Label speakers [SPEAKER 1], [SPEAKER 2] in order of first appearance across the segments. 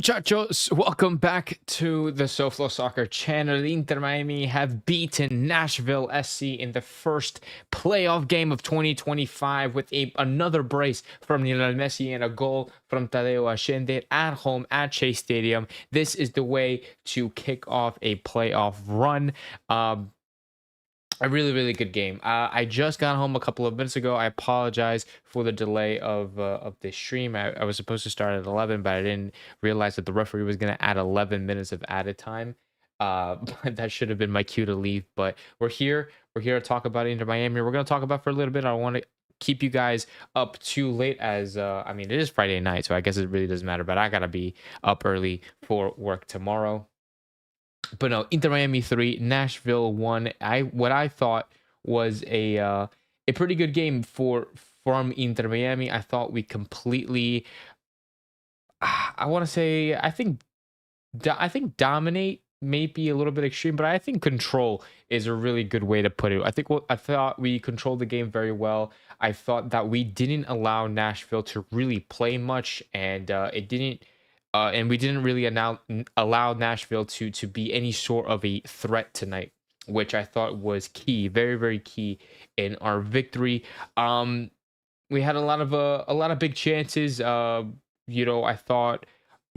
[SPEAKER 1] Muchachos, welcome back to the SoFlo Soccer channel. Inter Miami have beaten Nashville SC in the first playoff game of 2025 with another brace from Lionel Messi and a goal from Tadeo Ascende at home at Chase Stadium. This is the way to kick off a playoff run. A really good game. I just got home a couple of minutes ago. I apologize for the delay of this stream. I was supposed to start at 11, but I didn't realize that the referee was going to add 11 minutes of added time. But that should have been my cue to leave. But we're here. We're here to talk about Inter Miami. We're going to talk about for a little bit. I want to keep you guys up too late as I mean, it is Friday night, so I guess it really doesn't matter. But I gotta be up early for work tomorrow. But no, Inter Miami 3, Nashville 1. What I thought was a pretty good game from Inter Miami. I thought we completely I want to say I think dominate may be a little bit extreme, but I think control is a really good way to put it. I thought we controlled the game very well. I thought that we didn't allow Nashville to really play much, and we didn't really allow Nashville to be any sort of a threat tonight, which I thought was key, very key in our victory. We had a lot of big chances. I thought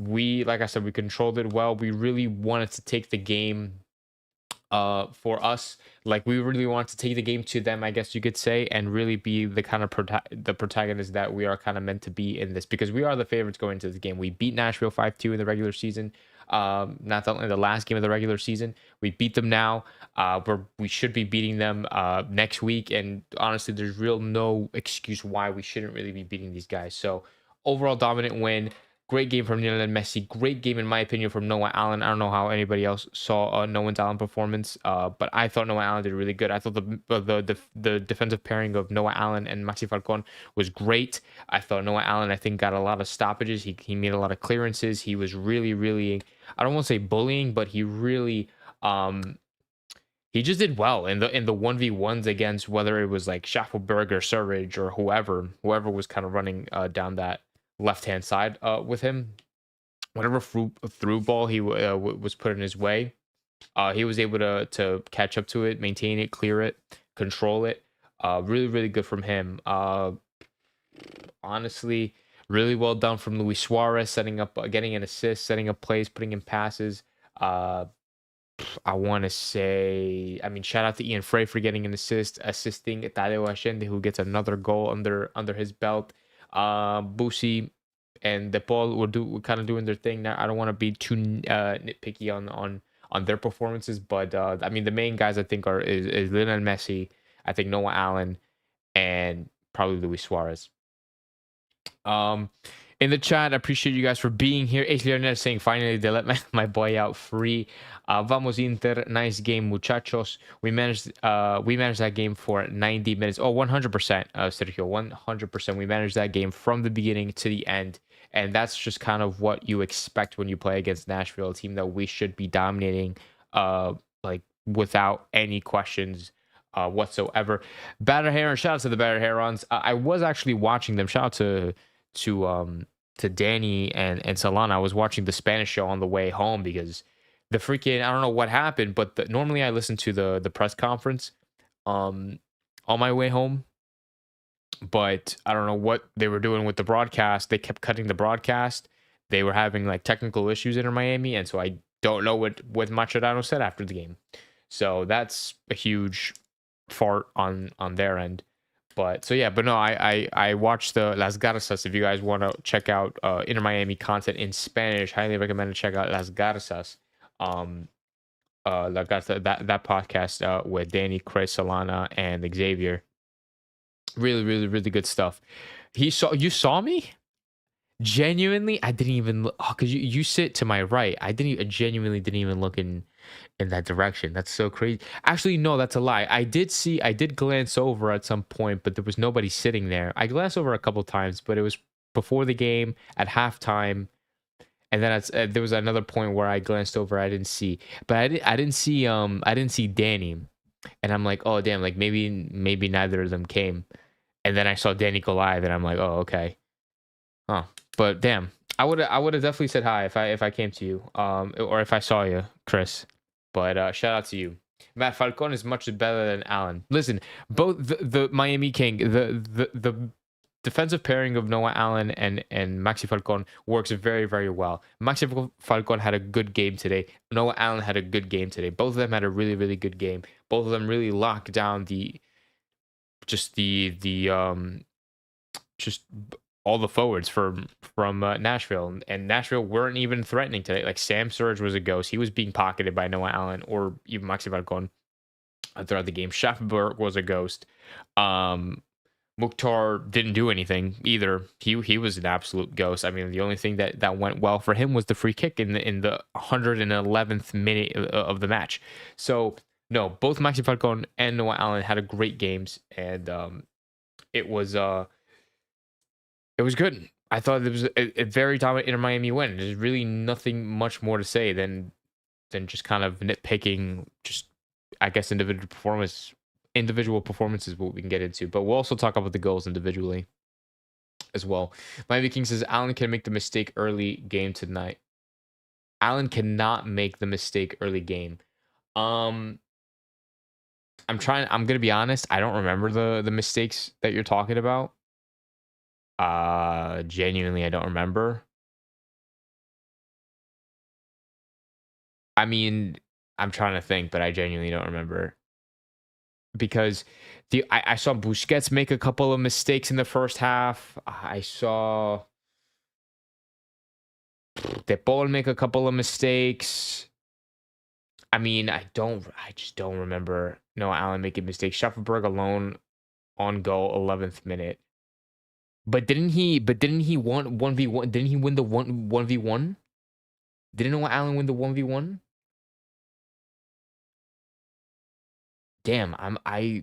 [SPEAKER 1] like I said, we controlled it well. We really wanted to take the game for us. Like, we really wanted to take the game to them, I guess you could say, and really be the kind of the protagonist that we are kind of meant to be in this, because we are the favorites going into the game. We beat Nashville 5-2 in the regular season. Not only the last game of the regular season, we beat them now. We should be beating them next week, and honestly, there's no excuse why we shouldn't really be beating these guys. So overall dominant win. Great game from Lionel Messi. Great game, in my opinion, from Noah Allen. I don't know how anybody else saw Noah Allen performance, but I thought Noah Allen did really good. I thought the defensive pairing of Noah Allen and Maxi Falcon was great. I thought Noah Allen, I think, got a lot of stoppages. He made a lot of clearances. He was really, I don't want to say bullying, but he really he just did well in the 1v1s against, whether it was like Schaffelberg or Surridge or whoever was kind of running down that left-hand side with him. Whatever through ball he was put in his way, he was able to catch up to it, maintain it, clear it, control it. Really good from him. Honestly, really well done from Luis Suarez, setting up, getting an assist, setting up plays, putting in passes. I want to say, I mean, shout out to Ian Frey for getting an assist, assisting Tadeo Ascende, who gets another goal under his belt. Busi and De Paul were kind of doing their thing. Now, I don't want to be too nitpicky on their performances, but I mean, the main guys I think is Lionel Messi, I think Noah Allen, and probably Luis Suarez. In the chat, I appreciate you guys for being here. Ace Leonel saying, finally, they let my boy out free. Vamos Inter, nice game, muchachos. We managed that game for 90 minutes. Oh, 100%, Sergio, 100%. We managed that game from the beginning to the end. And that's just kind of what you expect when you play against Nashville, a team that we should be dominating, like, without any questions whatsoever. Batter Heron, shout out to the Batter Herons. I was actually watching them. Shout out to Danny and Solana. I was watching the Spanish show on the way home because the freaking, I don't know what happened, but normally I listen to the press conference on my way home, but I don't know what they were doing with the broadcast. They kept cutting the broadcast. They were having like technical issues in Miami, and so I don't know what Machadano said after the game. So that's a huge fart on their end. But so yeah, but no, I watched the Las Garzas. If you guys want to check out Inter Miami content in Spanish, highly recommend to check out Las Garzas. La Garza, that podcast with Danny, Chris, Solana, and Xavier. Really good stuff. You saw me? Genuinely, I didn't even look, because you sit to my right. I genuinely didn't even look in that direction. That's so crazy. Actually, no, that's a lie. I did glance over at some point, but there was nobody sitting there. I glanced over a couple times, but it was before the game at halftime, and then there was another point where I glanced over. I didn't see, but I didn't see Danny, and I'm like, oh damn, like maybe neither of them came, and then I saw Danny go live, and I'm like, oh okay, huh. But damn, I would have definitely said hi if I came to you, or if I saw you, Chris. But shout out to you. Matt Falcon is much better than Allen. Listen, both the Miami King, the defensive pairing of Noah Allen and Maxi Falcon works very, very well. Maxi Falcon had a good game today. Noah Allen had a good game today. Both of them had a really, really good game. Both of them really locked down just all the forwards from Nashville, and Nashville weren't even threatening today. Like Sam Surge was a ghost. He was being pocketed by Noah Allen or even Maxi Falcon throughout the game. Schaffenberg was a ghost. Mukhtar didn't do anything either. He was an absolute ghost. I mean, the only thing that went well for him was the free kick in the 111th minute of the match. So no, both Maxi Falcon and Noah Allen had a great games, and it was good. I thought it was a very dominant Inter Miami win. There's really nothing much more to say than just kind of nitpicking. Just I guess individual performances, what we can get into, but we'll also talk about the goals individually as well. Miami King says Allen can make the mistake early game tonight. Allen cannot make the mistake early game. I'm gonna be honest, I don't remember the mistakes that you're talking about. Genuinely, I don't remember. I mean, I'm trying to think, but I genuinely don't remember. Because I saw Busquets make a couple of mistakes in the first half. I saw De Paul make a couple of mistakes. I mean, I just don't remember Noah Allen making mistakes. Schaffenberg alone on goal, 11th minute. But didn't he won 1v1? Didn't he win the 1v1? Didn't Noah Allen win the 1v1? Damn,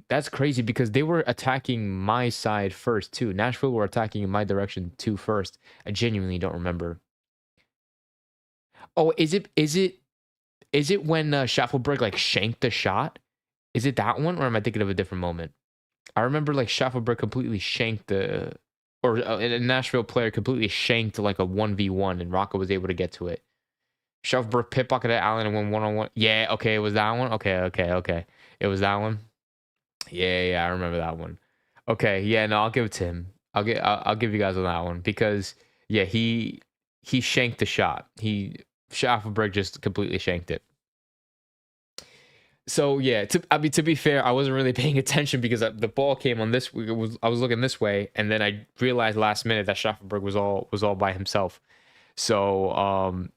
[SPEAKER 1] that's crazy because they were attacking my side first too. Nashville were attacking in my direction too first. I genuinely don't remember. Oh, is it when Schaffelberg like shanked the shot? Is it that one, or am I thinking of a different moment? I remember like Schaffelberg completely shanked a Nashville player completely shanked like a 1v1, and Rocco was able to get to it. Schaffelberg pit pocketed Allen and went 1-on-1. Yeah, okay, it was that one. Okay. It was that one. Yeah, I remember that one. Okay, yeah, no, I'll give it to him. I'll give you guys on that one because yeah, he shanked the shot. Schaffelberg just completely shanked it. So yeah, to be fair, I wasn't really paying attention because the ball came on this. I was looking this way, and then I realized last minute that Schaffelberg was all by himself. So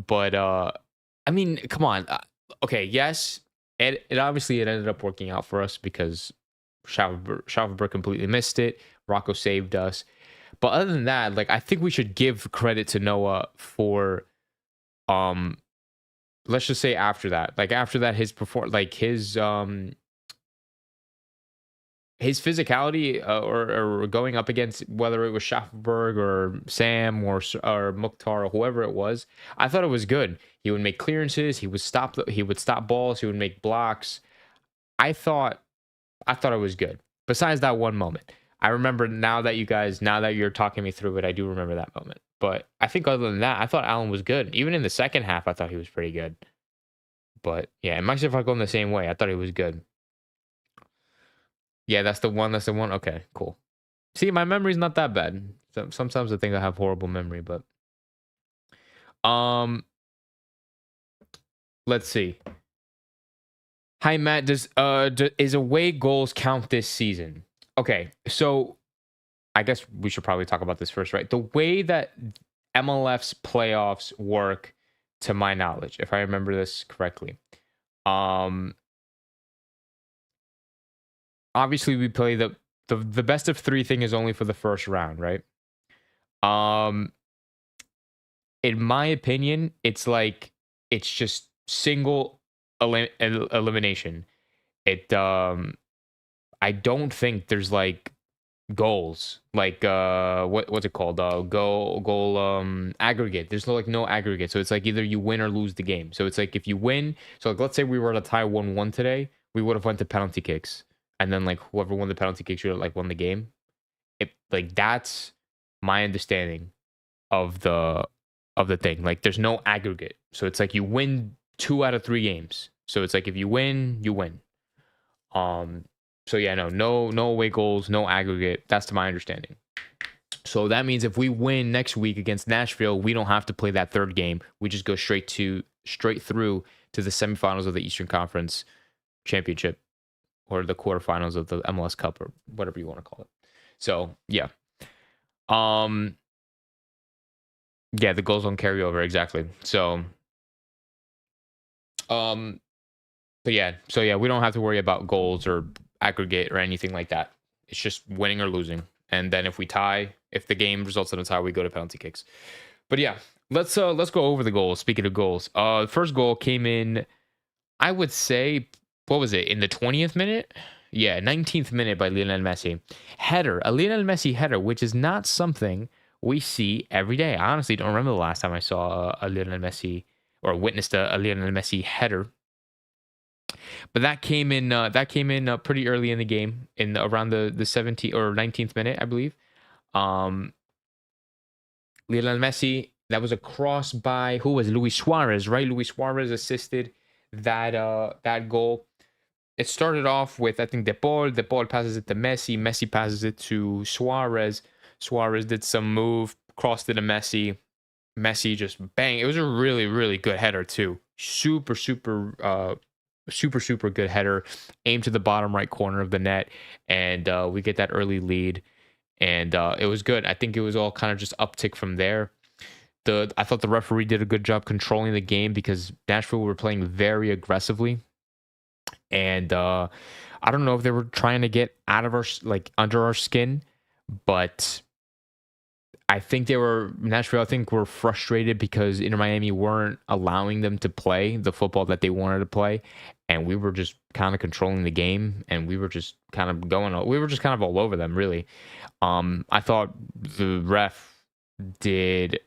[SPEAKER 1] but I mean, come on. Okay, yes, it obviously it ended up working out for us because Schaufelberg completely missed it. Rocco saved us. But other than that, like I think we should give credit to Noah for let's just say after that. Like after that his his physicality or going up against whether it was Schaffelberg or Sam or Mukhtar or whoever it was, I thought it was good. He would make clearances, he would stop balls, he would make blocks. I thought it was good. Besides that one moment. I remember now that you're talking me through it, I do remember that moment. But I think other than that, I thought Allen was good. Even in the second half, I thought he was pretty good. But yeah, and Maxi Falcon the same way. I thought he was good. Yeah, that's the one. Okay, cool. See, my memory's not that bad. Sometimes I think I have horrible memory, but let's see. Hi Matt, is away goals count this season? Okay, so I guess we should probably talk about this first, right? The way that MLF's playoffs work, to my knowledge, if I remember this correctly, obviously we play the best of 3 thing is only for the first round, right? In my opinion, it's just single elimination. I don't think there's like goals, like what's it called, goal aggregate. There's no aggregate, so it's like either you win or lose the game. So it's like if you win, so like let's say we were to tie 1-1 today, we would have went to penalty kicks, and then like whoever won the penalty kicks should have like won the game. Like that's my understanding of the thing. Like there's no aggregate. So it's like you win 2 out of 3 games. So it's like if you win, you win. So yeah, no away goals, no aggregate. That's to my understanding. So that means if we win next week against Nashville, we don't have to play that third game. We just go straight through to the semifinals of the Eastern Conference Championship or the quarterfinals of the MLS Cup or whatever you want to call it. So yeah. Yeah, the goals don't carry over exactly. So but yeah, we don't have to worry about goals or aggregate or anything like that. It's just winning or losing. And then if we tie, if the game results in a tie, we go to penalty kicks. But yeah, let's go over the goals. Speaking of goals, the first goal came in, I would say, what was it, in the 20th minute? Yeah, 19th minute by Lionel Messi. Header, a Lionel Messi header, which is not something we see every day. I honestly don't remember the last time I saw a Lionel Messi or witnessed a Lionel Messi header. But that came in pretty early in the game, in around the 17th or 19th minute, I believe. Lionel Messi, that was a cross by, who was it? Luis Suarez, right? Luis Suarez assisted that goal. It started off with, I think, De Paul passes it to Messi. Messi passes it to Suarez. Suarez did some move, crossed it to Messi. Messi just bang. It was a really, really good header too. Super good header. Aimed to the bottom right corner of the net, and we get that early lead. And it was good. I think it was all kind of just uptick from there. I thought the referee did a good job controlling the game because Nashville were playing very aggressively. And I don't know if they were trying to get out of under our skin, but I think Nashville, I think, were frustrated because Inter Miami weren't allowing them to play the football that they wanted to play. And we were just kind of controlling the game, and we were just kind of all over them, really. I thought the ref did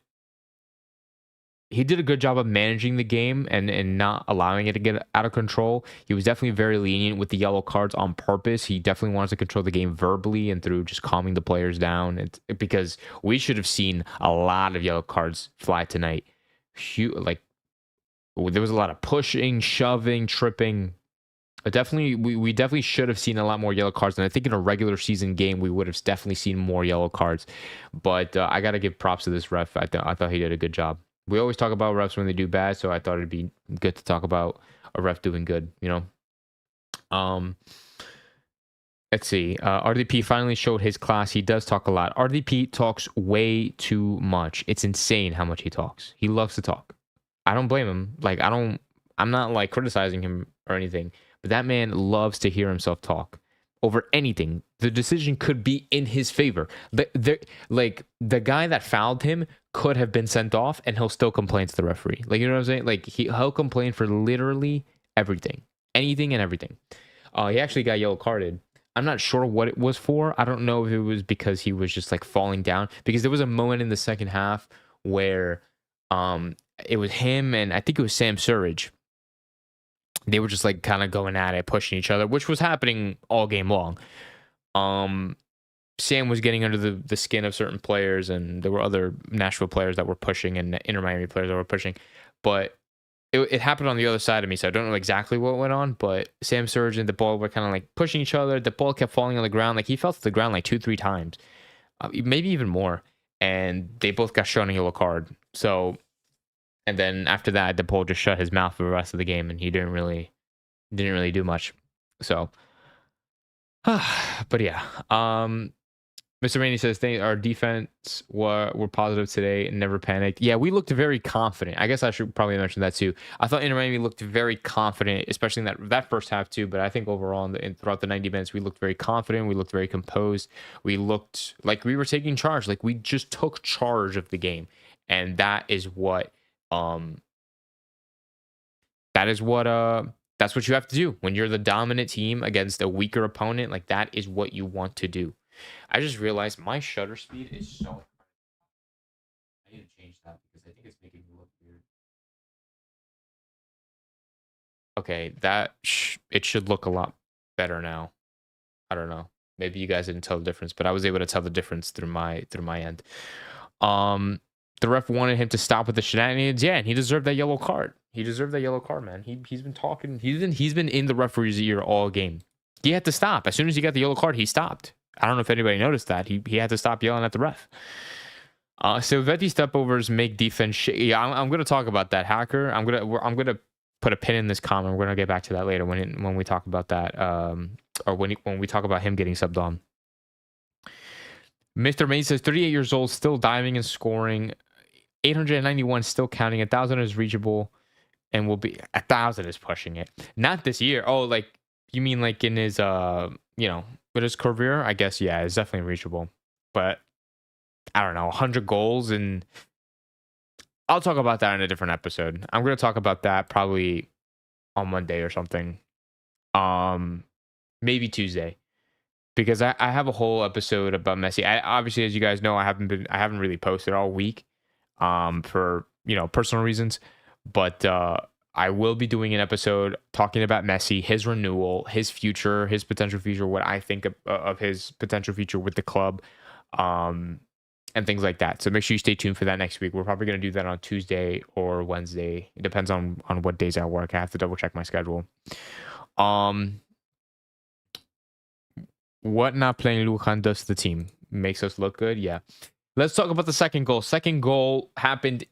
[SPEAKER 1] a good job of managing the game and not allowing it to get out of control. He was definitely very lenient with the yellow cards on purpose. He definitely wanted to control the game verbally and through just calming the players down. Because we should have seen a lot of yellow cards fly tonight. Like, there was a lot of pushing, shoving, tripping. We definitely should have seen a lot more yellow cards. And I think in a regular season game, we would have definitely seen more yellow cards. But I got to give props to this ref. I thought he did a good job. We always talk about refs when they do bad, so I thought it'd be good to talk about a ref doing good, Let's see. RDP finally showed his class. He does talk a lot. RDP talks way too much. It's insane how much he talks. He loves to talk. I don't blame him. I'm not criticizing him or anything, but that man loves to hear himself talk over anything. The decision could be in his favor. The guy that fouled him could have been sent off, and he'll still complain to the referee. You know what I'm saying? He'll complain for literally everything, anything and everything. He actually got yellow carded. I'm not sure what it was for. I don't know if it was because he was just falling down, because there was a moment in the second half where it was him and I think it was Sam Surridge. They were just kind of going at it, pushing each other, which was happening all game long. Sam was getting under the skin of certain players, and there were other Nashville players that were pushing and Inter Miami players that were pushing. But it happened on the other side of me, so I don't know exactly what went on. But Sam Surge and the ball were kind of pushing each other. The ball kept falling on the ground. He fell to the ground 2-3 times, maybe even more. And they both got shown a yellow card. So, and then after that, DePaul just shut his mouth for the rest of the game, and he didn't really do much. So, but yeah. Mr. Rainey says our defense were positive today and never panicked. Yeah, we looked very confident. I guess I should probably mention that too. I thought Inter Miami looked very confident, especially in that first half too. But I think overall, throughout the 90 minutes, we looked very confident. We looked very composed. We looked like we were taking charge. We just took charge of the game, and that's what you have to do when you're the dominant team against a weaker opponent. That is what you want to do. I just realized my shutter speed is so. I need to change that because I think it's making me look weird. Okay, it should look a lot better now. I don't know. Maybe you guys didn't tell the difference, but I was able to tell the difference through my end. The ref wanted him to stop with the shenanigans. Yeah, and he deserved that yellow card. He deserved that yellow card, man. He's been talking. He's been in the referee's ear all game. He had to stop as soon as he got the yellow card. He stopped. I don't know if anybody noticed that. He had to stop yelling at the ref. Silvetti stepovers make defense. Yeah, I'm gonna talk about that, Hacker. I'm gonna put a pin in this comment. We're gonna get back to that later when we talk about that. Or when we talk about him getting subbed on. Mr. Main says 38 years old, still diving and scoring. 891 still counting. 1,000 is reachable, and will be 1,000 is pushing it. Not this year. Oh, like you mean like in his with his career? I guess yeah, it's definitely reachable. But I don't know, 100 goals, and I'll talk about that in a different episode. I'm gonna talk about that probably on Monday or something. Maybe Tuesday. Because I have a whole episode about Messi. Obviously, as you guys know, I haven't really posted all week. For personal reasons, but I will be doing an episode talking about Messi, his renewal, his future, his potential future, what I think of his potential future with the club, and things like that. So make sure you stay tuned for that next week. We're probably going to do that on Tuesday or Wednesday. It depends on what days I work. I have to double check my schedule. What not playing Lujan does to the team makes us look good. Yeah. Let's talk about the second goal. Second goal happened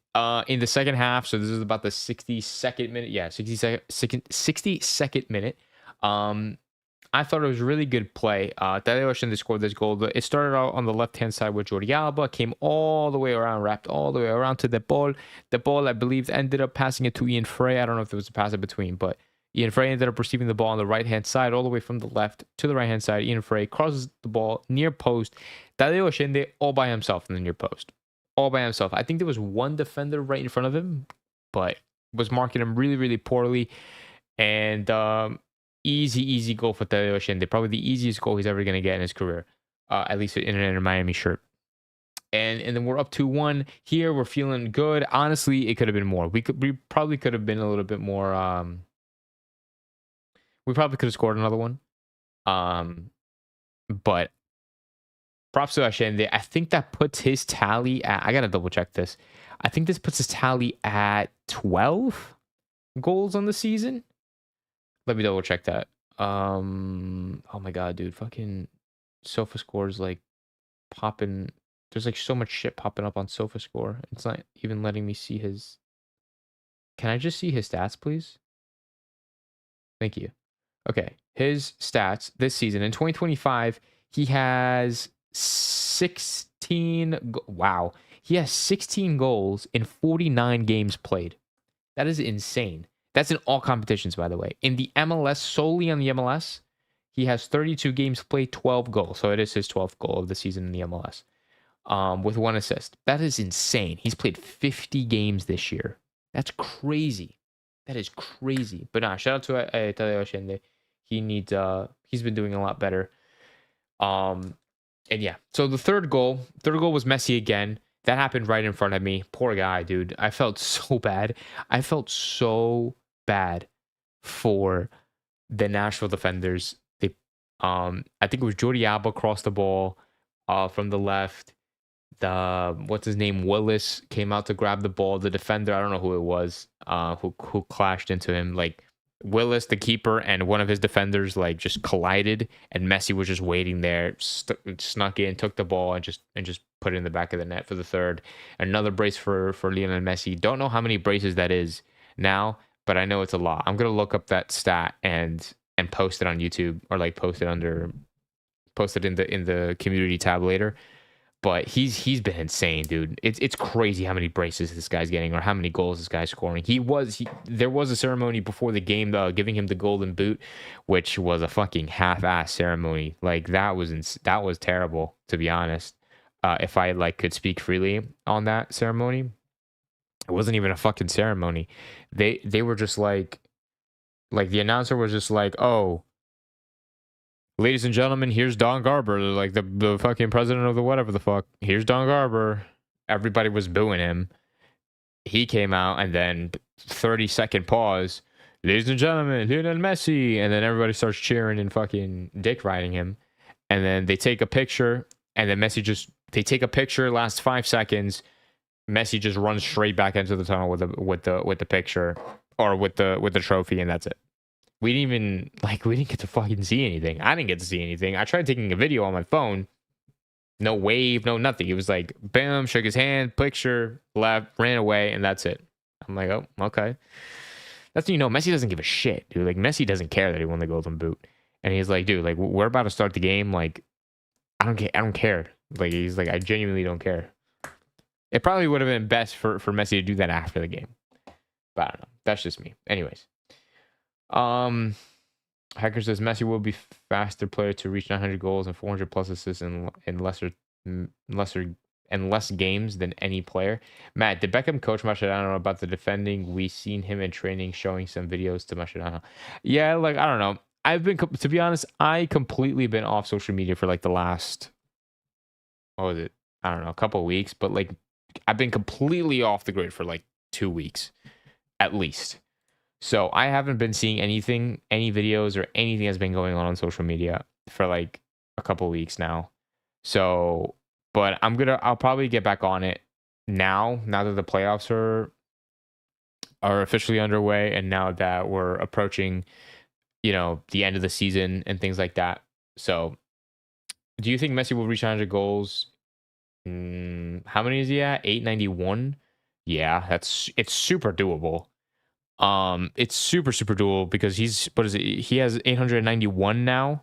[SPEAKER 1] in the second half. So this is about the 62nd minute. Yeah, 62nd minute. I thought it was a really good play. Tadeo Oshende scored this goal. It started out on the left-hand side with Jordi Alba, came all the way around, wrapped all the way around to the ball. The ball, I believe, ended up passing it to Ian Frey. I don't know if there was a pass in between, but Ian Frey ended up receiving the ball on the right-hand side, all the way from the left to the right-hand side. Ian Frey crosses the ball near post. Tadeo Oshende all by himself in the near post. All by himself. I think there was one defender right in front of him, but was marking him really, really poorly. And easy goal for Tadeo Oshende. Probably the easiest goal he's ever going to get in his career, at least in an Inter Miami shirt. And then we're up 2-1 here. We're feeling good. Honestly, it could have been more. We probably could have been a little bit more. We probably could have scored another one. But props to Oshende. I think that puts his tally at, I got to double check this. I think this puts his tally at 12 goals on the season. Let me double check that. Oh my God, dude. Fucking Sofa Score's like popping. There's like so much shit popping up on Sofa Score. It's not even letting me see his. Can I just see his stats, please? Thank you. Okay. His stats this season in 2025, he has 16. Wow. He has 16 goals in 49 games played. That is insane. That's in all competitions, by the way. In the MLS, solely on the MLS, he has 32 games played, 12 goals. So it is his 12th goal of the season in the MLS, with 1 assist. That is insane. He's played 50 games this year. That's crazy. That is crazy. But nah, shout out to Tadeo Oshende. He's been doing a lot better. And yeah, so the third goal was Messi again. That happened right in front of me. Poor guy, dude. I felt so bad. I felt so bad for the Nashville defenders. They, I think it was Jordi Alba crossed the ball from the left. What's his name? Willis came out to grab the ball. The defender, I don't know who it was, who clashed into him. Like Willis, the keeper, and one of his defenders like just collided, and Messi was just waiting there, snuck in, took the ball, and just put it in the back of the net for the third. Another brace for Lionel Messi. Don't know how many braces that is now, but I know it's a lot. I'm gonna look up that stat and post it on YouTube, or like post it in the community tab later. But he's been insane, dude. It's crazy how many braces this guy's getting, or how many goals this guy's scoring. There was a ceremony before the game giving him the golden boot, which was a fucking half-ass ceremony. Like that was terrible, to be honest. If I like could speak freely on that ceremony, it wasn't even a fucking ceremony. They were just like the announcer was just like, oh, ladies and gentlemen, here's Don Garber, like the fucking president of the whatever the fuck. Here's Don Garber. Everybody was booing him. He came out, and then 30-second pause. Ladies and gentlemen, Lionel Messi. And then everybody starts cheering and fucking dick riding him. And then they take a picture, and then they take a picture, lasts 5 seconds. Messi just runs straight back into the tunnel with the picture or with the trophy, and that's it. We didn't even we didn't get to fucking see anything. I didn't get to see anything. I tried taking a video on my phone. No wave, no nothing. It was like bam, shook his hand, picture, left, ran away, and that's it. I'm like, oh, okay. That's Messi doesn't give a shit, dude. Like Messi doesn't care that he won the Golden Boot, and he's like, dude, like we're about to start the game. Like I don't care. Like he's like, I genuinely don't care. It probably would have been best for Messi to do that after the game, but I don't know. That's just me. Anyways, Hacker says Messi will be faster player to reach 900 goals and 400 plus assists in less games than any player. Matt, did Beckham coach Mascherano about the defending? We seen him in training showing some videos to Mascherano. Yeah, like I don't know. To be honest, I completely been off social media for like the last, what was it? I don't know, a couple of weeks, but like I've been completely off the grid for like 2 weeks at least. So I haven't been seeing anything, any videos or anything that's been going on social media for like a couple of weeks now. So, but I'll probably get back on it now that the playoffs are officially underway, and now that we're approaching, the end of the season and things like that. So, do you think Messi will reach 100 goals? How many is he at? 891. Yeah, it's super doable. It's super doable because he has 891 now.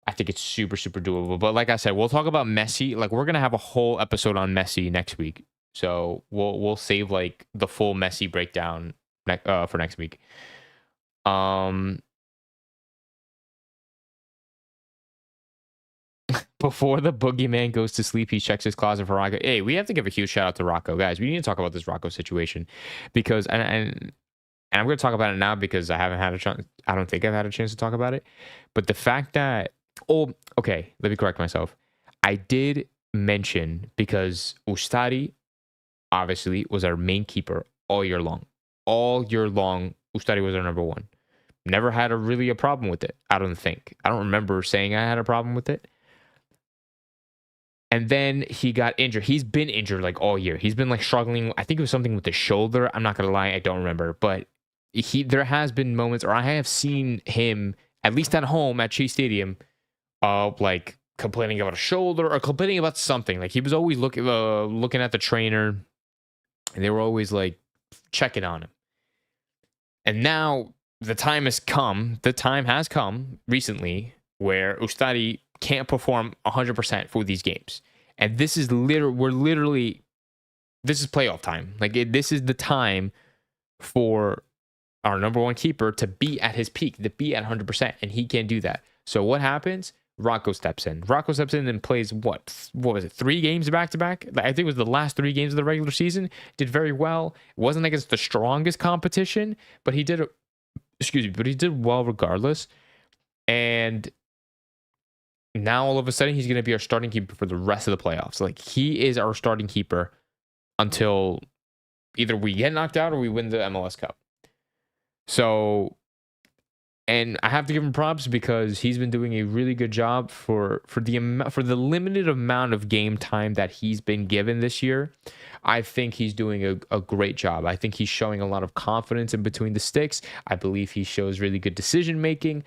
[SPEAKER 1] I think it's super doable. But like I said, we'll talk about Messi. Like we're gonna have a whole episode on Messi next week. So we'll save like the full Messi breakdown for next week. Before the boogeyman goes to sleep, he checks his closet for Rocco. Hey, we have to give a huge shout out to Rocco, guys. We need to talk about this Rocco situation because and I'm going to talk about it now because I haven't had a chance. I don't think I've had a chance to talk about it. But the fact that, okay, let me correct myself. I did mention because Ustari obviously was our main keeper all year long. All year long, Ustari was our number one. Never had really a problem with it, I don't think. I don't remember saying I had a problem with it. And then he got injured. He's been injured like all year. He's been like struggling. I think it was something with the shoulder. I'm not going to lie. I don't remember. But there has been moments, or I have seen him, at least at home at Chase Stadium, like complaining about a shoulder or complaining about something. Like he was always looking at the trainer, and they were always like checking on him. And now the time has come. The time has come recently where Ustari can't perform 100% for these games, and this is this is playoff time. Like this is the time for our number one keeper to be at his peak, to be at 100%, and he can't do that. So what happens? Rocco steps in. Rocco steps in and plays what was it? 3 games back to back. I think it was the last 3 games of the regular season. Did very well. It wasn't against the strongest competition, but he did. But he did well regardless. And now all of a sudden he's going to be our starting keeper for the rest of the playoffs. Like he is our starting keeper until either we get knocked out or we win the MLS Cup. So, and I have to give him props because he's been doing a really good job for the limited amount of game time that he's been given this year. I think he's doing a great job. I think he's showing a lot of confidence in between the sticks. I believe he shows really good decision making.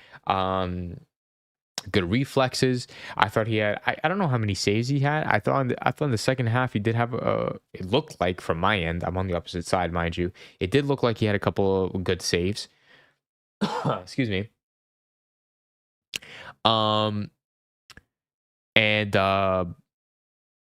[SPEAKER 1] Good reflexes. I thought he had. I don't know how many saves he had. I thought in the second half he did have it looked like from my end. I'm on the opposite side, mind you. It did look like he had a couple of good saves. Excuse me. And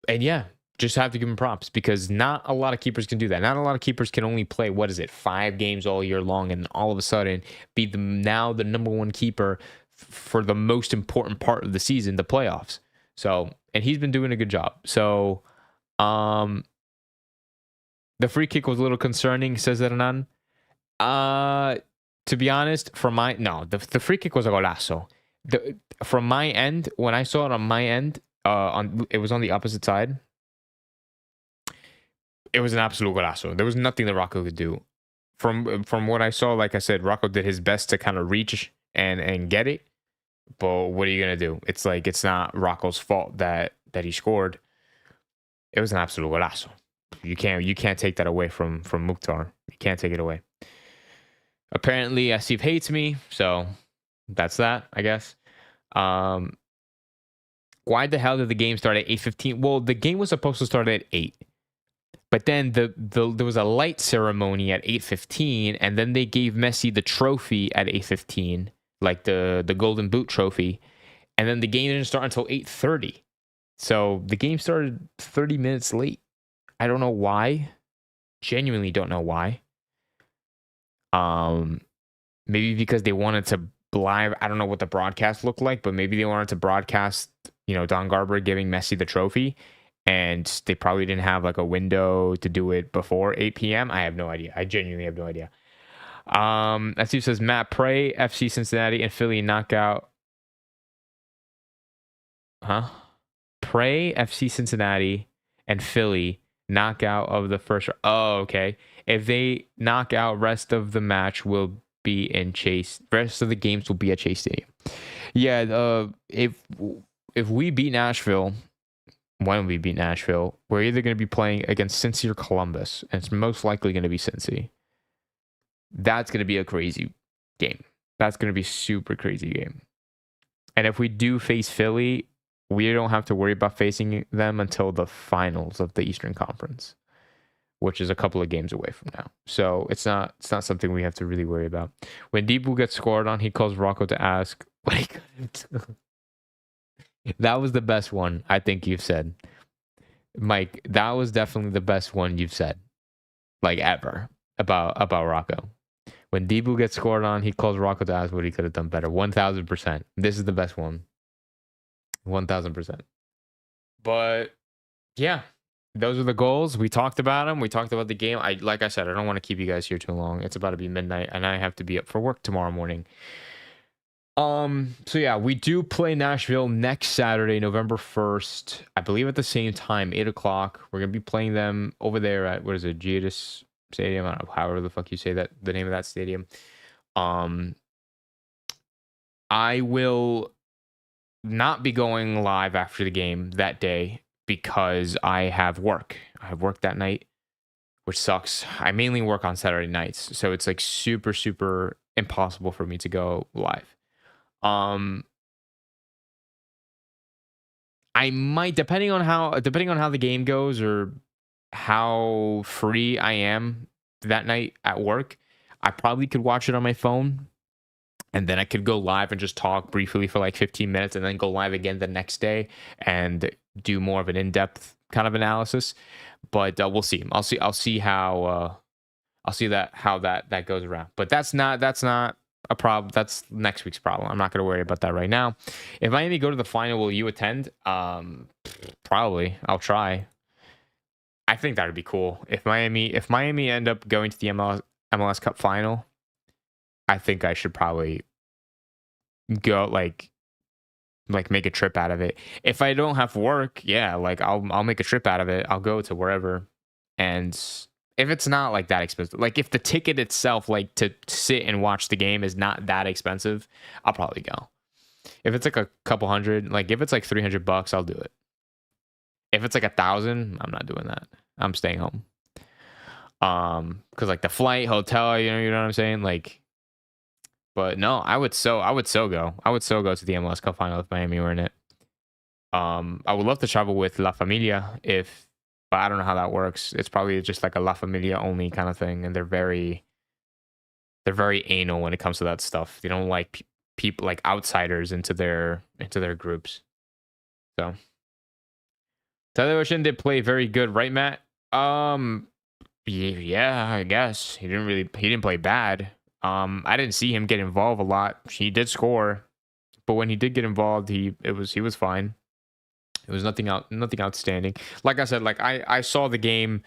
[SPEAKER 1] yeah, just have to give him props because not a lot of keepers can do that. Not a lot of keepers can only play 5 games all year long and all of a sudden be the number one keeper for the most important part of the season, the playoffs. So, and he's been doing a good job. So, the free kick was a little concerning, says Hernan. To be honest, the free kick was a golazo. From my end, when I saw it on my end, it was on the opposite side. It was an absolute golazo. There was nothing that Rocco could do. From what I saw, like I said, Rocco did his best to kind of reach and get it. But what are you gonna do? It's like it's not Rocco's fault that he scored. It was an absolute golazo. you can't take that away from Mukhtar. You can't take it away. Apparently, Steve hates me, so that's that, I guess. Um, why the hell did the game start at 8:15? Well, the game was supposed to start at 8. But then there was a light ceremony at 8:15, and then they gave Messi the trophy at 8:15, like the Golden Boot trophy, and then the game didn't start until 8:30. So the game started 30 minutes late. I don't know why. Genuinely don't know why. Maybe because they wanted to live. I don't know what the broadcast looked like, but maybe they wanted to broadcast, Don Garber giving Messi the trophy, and they probably didn't have like a window to do it before 8 p.m. I have no idea. I genuinely have no idea. As Steve says, Matt Pray, FC Cincinnati and Philly knockout. Pray, FC Cincinnati and Philly knockout of the first. Oh, okay. If they knock out, rest of the match will be in Chase. Rest of the games will be at Chase Stadium. Yeah. If we beat Nashville, when we beat Nashville, we're either going to be playing against Cincy or Columbus, and it's most likely going to be Cincy. That's going to be a crazy game. That's going to be super crazy game. And if we do face Philly, we don't have to worry about facing them until the finals of the Eastern Conference, which is a couple of games away from now. So it's not something we have to really worry about. When Deepu gets scored on, he calls Rocco to ask what he couldn't do. That was the best one I think you've said, Mike. That was definitely the best one you've said, like ever, about Rocco. When Deepu gets scored on, he calls Rocco to ask what he could have done better. 1,000%. This is the best one. 1,000%. But yeah, those are the goals. We talked about them. We talked about the game. Like I said, I don't want to keep you guys here too long. It's about to be midnight, and I have to be up for work tomorrow morning. So yeah, we do play Nashville next Saturday, November 1st. I believe at the same time, 8 o'clock. We're gonna be playing them over there at Giannis Stadium. I don't know, however the fuck you say that, the name of that stadium. I will not be going live after the game that day because I have work. I have work that night, which sucks. I mainly work on Saturday nights, so it's like super, super impossible for me to go live. I might, depending on how the game goes or how free I am that night at work, I probably could watch it on my phone, and then I could go live and just talk briefly for like 15 minutes and then go live again the next day and do more of an in-depth kind of analysis. But we'll see. I'll see how that goes around. But that's not a problem. That's next week's problem. I'm not going to worry about that right now. If Miami go to the final, will you attend? Probably. I'll try. I think that would be cool. If Miami end up going to the MLS Cup final, I think I should probably go like make a trip out of it. If I don't have work, yeah, like I'll make a trip out of it. I'll go to wherever. And if it's not like that expensive, like if the ticket itself, like to sit and watch the game is not that expensive, I'll probably go. If it's like a couple hundred, like if it's like $300, I'll do it. If it's like 1,000, I'm not doing that. I'm staying home. Because like the flight, hotel, you know what I'm saying? Like, but no, I would so go. I would so go to the MLS Cup final if Miami were in it. I would love to travel with La Familia but I don't know how that works. It's probably just like a La Familia only kind of thing, and they're very anal when it comes to that stuff. They don't like people like outsiders into their groups. So Tyler Ocean did play very good, right, Matt? Yeah, I guess he didn't play bad. I didn't see him get involved a lot. He did score, but when he did get involved, he was fine. It was nothing outstanding. Like I said, like I saw the game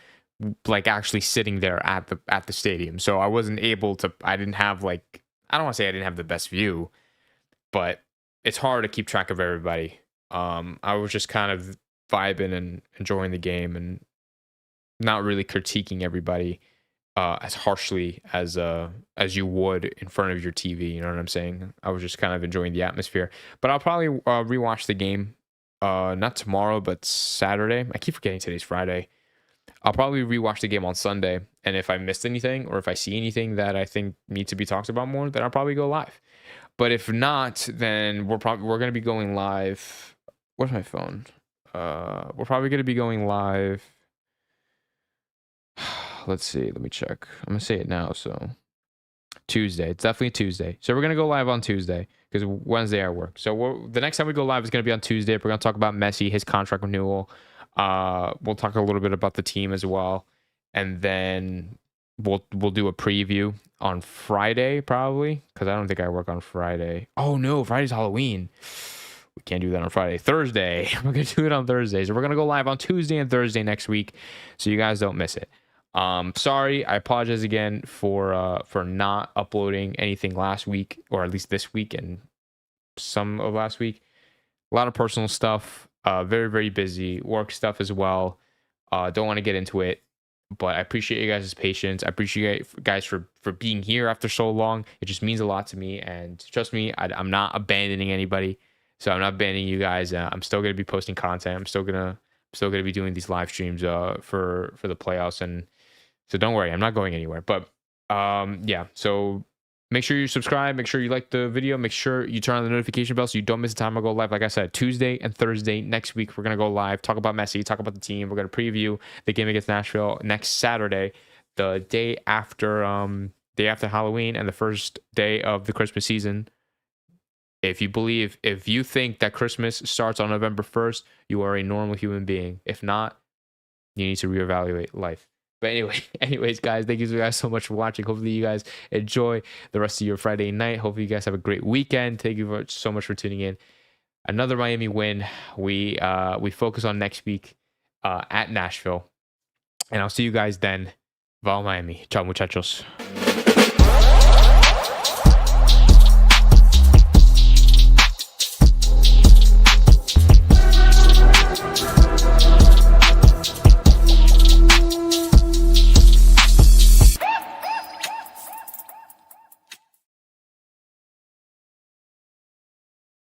[SPEAKER 1] like actually sitting there at the stadium, so I wasn't able to. I didn't have like, I don't want to say I didn't have the best view, but it's hard to keep track of everybody. I was just kind of vibing and enjoying the game and not really critiquing everybody as harshly as you would in front of your TV. You know what I'm saying? I was just kind of enjoying the atmosphere. But I'll probably rewatch the game. Not tomorrow, but Saturday. I keep forgetting today's Friday. I'll probably rewatch the game on Sunday, and if I missed anything or if I see anything that I think needs to be talked about more, then I'll probably go live. But if not, then we're going to be going live. Where's my phone? We're probably going to be going live. Let's see. Let me check. I'm going to say it now. So Tuesday. It's definitely Tuesday. So we're going to go live on Tuesday because Wednesday I work. So the next time we go live is going to be on Tuesday. We're going to talk about Messi, his contract renewal. We'll talk a little bit about the team as well. And then we'll do a preview on Friday probably, because I don't think I work on Friday. Oh no, Friday's Halloween. We can't do that on Friday. Thursday. We're gonna do it on Thursday. So we're gonna go live on Tuesday and Thursday next week, so you guys don't miss it. Sorry, I apologize again for not uploading anything last week, or at least this week and some of last week. A lot of personal stuff. Very, very busy. Work stuff as well. Don't want to get into it. But I appreciate you guys' patience. I appreciate you guys for being here after so long. It just means a lot to me. And trust me, I'm not abandoning anybody. So I'm not abandoning you guys. I'm still going to be posting content. I'm still gonna be doing these live streams for the playoffs. And so don't worry, I'm not going anywhere. But yeah, so make sure you subscribe. Make sure you like the video. Make sure you turn on the notification bell so you don't miss the time I go live. Like I said, Tuesday and Thursday next week, we're going to go live, talk about Messi, talk about the team. We're going to preview the game against Nashville next Saturday, the day after Halloween and the first day of the Christmas season. If you think that Christmas starts on November 1st, you are a normal human being. If not, you need to reevaluate life. But anyways, guys, thank you guys so much for watching. Hopefully you guys enjoy the rest of your Friday night. Hopefully you guys have a great weekend. Thank you so much for tuning in. Another Miami win. We focus on next week at Nashville. And I'll see you guys then. Val Miami. Ciao, muchachos.